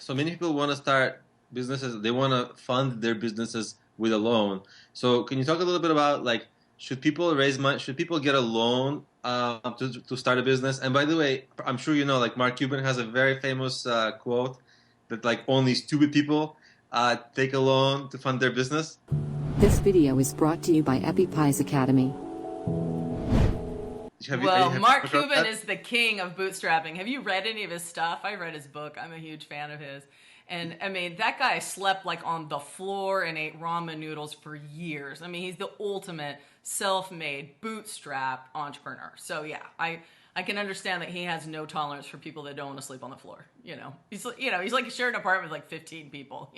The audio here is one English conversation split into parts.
So many people want to start businesses. They want to fund their businesses with a loan. So can you talk a little bit about like should people raise money? Should people get a loan to start a business? And by the way, I'm sure you know like Mark Cuban has a very famous quote that like only stupid people take a loan to fund their business. This video is brought to you by EpiPies Academy. Well, Mark Have you Cuban that? is the king of bootstrapping. Have you read any of his stuff? I read his book. I'm a huge fan of his. And I mean, that guy slept like on the floor and ate ramen noodles for years. I mean, he's the ultimate self-made bootstrap entrepreneur. So yeah, I can understand that he has no tolerance for people that don't want to sleep on the floor. He's like sharing an apartment with like 15 people.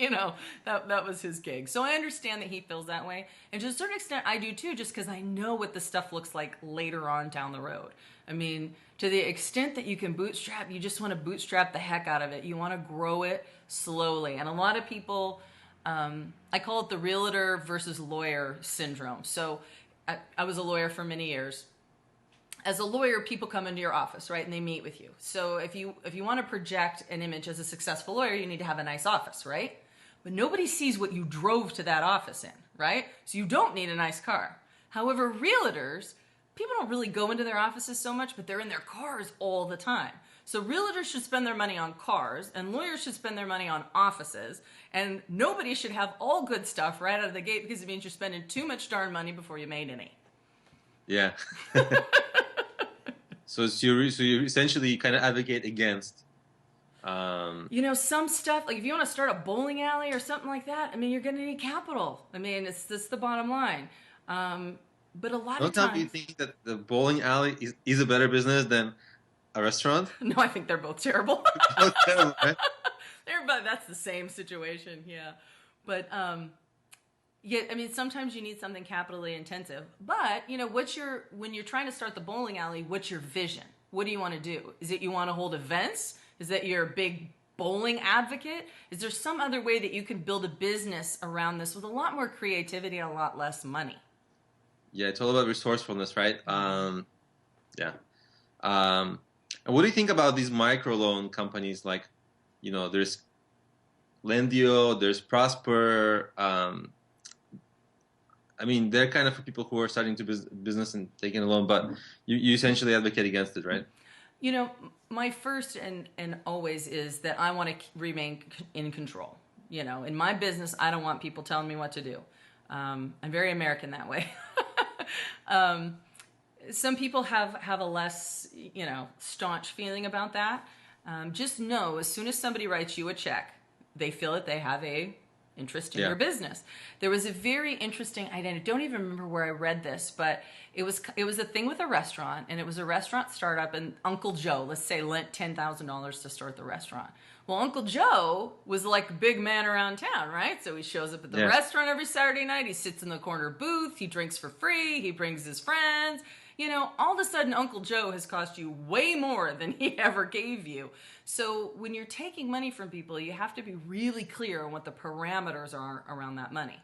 That was his gig. So I understand that he feels that way, and to a certain extent, I do too. Just because I know what the stuff looks like later on down the road. I mean, to the extent that you can bootstrap, you just want to bootstrap the heck out of it. You want to grow it slowly, and a lot of people, I call it the realtor versus lawyer syndrome. So I was a lawyer for many years. As a lawyer, people come into your office, right, and they meet with you. So if you want to project an image as a successful lawyer, you need to have a nice office, right? But nobody sees what you drove to that office in, right? So you don't need a nice car. However, realtors, people don't really go into their offices so much, but they're in their cars all the time. So realtors should spend their money on cars, and lawyers should spend their money on offices, and nobody should have all good stuff right out of the gate because it means you're spending too much darn money before you made any. Yeah. So you essentially kind of advocate against. Some stuff, like if you want to start a bowling alley or something like that, I mean, you're going to need capital. I mean, that's the bottom line. But a lot of Don't you times, think that the bowling alley is a better business than a restaurant? no, I think they're both terrible. Both terrible, right? That's the same situation, yeah. But yeah, I mean, sometimes you need something capitally intensive. But when you're trying to start the bowling alley, what's your vision? What do you want to do? Is it you want to hold events? Is that you're a big bowling advocate? Is there some other way that you can build a business around this with a lot more creativity and a lot less money? Yeah, it's all about resourcefulness, right? Yeah. And what do you think about these microloan companies? Like, there's Lendio, there's Prosper. I mean, they're kind of for people who are starting to business and taking a loan, but you essentially advocate against it, right? My first and always is that I want to remain in control. In my business, I don't want people telling me what to do. I'm very American that way. Some people have a less, staunch feeling about that. Just know, as soon as somebody writes you a check, they feel that they have a interest in your business. There was a very interesting, I don't even remember where I read this, but it was a thing with a restaurant, and it was a restaurant startup, and Uncle Joe, let's say, lent $10,000 to start the restaurant. Well, Uncle Joe was like a big man around town, right? So he shows up at the restaurant every Saturday night. He sits in the corner booth. He drinks for free. He brings his friends. All of a sudden, Uncle Joe has cost you way more than he ever gave you. So when you're taking money from people, you have to be really clear on what the parameters are around that money.